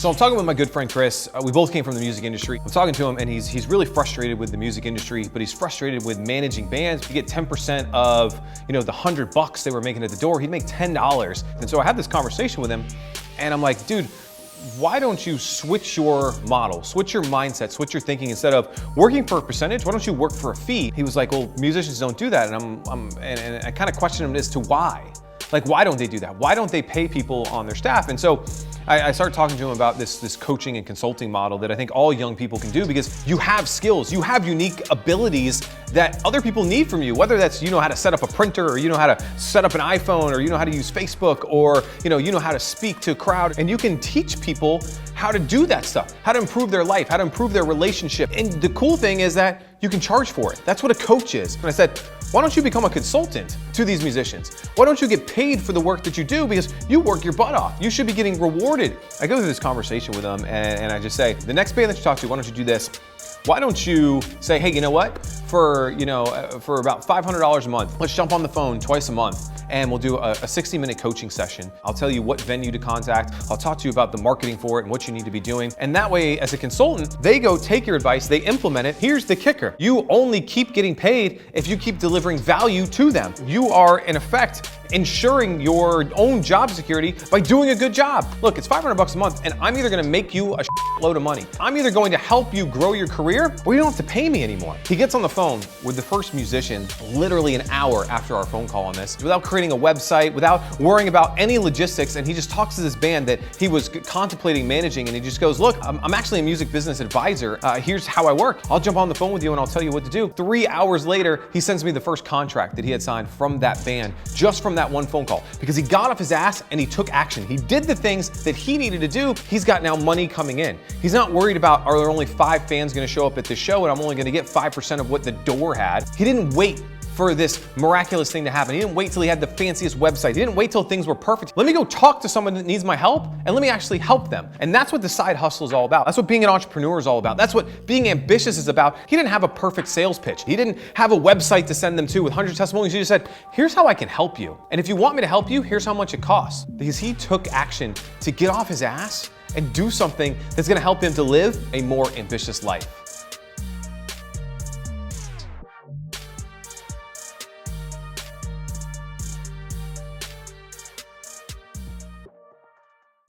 So I'm talking with my good friend Chris. We both came from the music industry. I'm talking to him and he's really frustrated with the music industry, but he's frustrated with managing bands. You get 10% of, the $100 they were making at the door, he'd make $10. And so I had this conversation with him and I'm like, dude, why don't you switch your model, switch your mindset, switch your thinking? Instead of working for a percentage, why don't you work for a fee? He was like, well, musicians don't do that. And I kind of questioned him as to why. Like, why don't they do that? Why don't they pay people on their staff? And so I started talking to him about this coaching and consulting model that I think all young people can do, because you have skills, you have unique abilities that other people need from you, whether that's how to set up a printer, or how to set up an iPhone, or how to use Facebook, or you know how to speak to a crowd. And you can teach people how to do that stuff, how to improve their life, how to improve their relationship. And the cool thing is that you can charge for it. That's what a coach is. And I said, why don't you become a consultant to these musicians? Why don't you get paid for the work that you do? Because you work your butt off. You should be getting rewarded. I go through this conversation with them and I just say, the next band that you talk to, why don't you do this? Why don't you say, hey, you know what? For about $500 a month, let's jump on the phone twice a month and we'll do a 60-minute coaching session. I'll tell you what venue to contact. I'll talk to you about the marketing for it and what you need to be doing. And that way, as a consultant, they go take your advice, they implement it. Here's the kicker. You only keep getting paid if you keep delivering value to them. You are, in effect, ensuring your own job security by doing a good job. Look, it's $500 a month and I'm either gonna make you a load of money. I'm either going to help you grow your career, or you don't have to pay me anymore. He gets on the phone with the first musician literally an hour after our phone call on this, without creating a website, without worrying about any logistics. And he just talks to this band that he was contemplating managing. And he just goes, look, I'm actually a music business advisor. Here's how I work. I'll jump on the phone with you and I'll tell you what to do. 3 hours later, he sends me the first contract that he had signed from that band, just from that one phone call, because he got off his ass and he took action. He did the things that he needed to do. He's got now money coming in. He's not worried about, are there only 5 fans gonna show up at the show and I'm only gonna get 5% of what the door had. He didn't wait for this miraculous thing to happen. He didn't wait till he had the fanciest website. He didn't wait till things were perfect. Let me go talk to someone that needs my help and let me actually help them. And that's what the side hustle is all about. That's what being an entrepreneur is all about. That's what being ambitious is about. He didn't have a perfect sales pitch. He didn't have a website to send them to with hundreds of testimonials. He just said, here's how I can help you. And if you want me to help you, here's how much it costs. Because he took action to get off his ass and do something that's gonna help him to live a more ambitious life.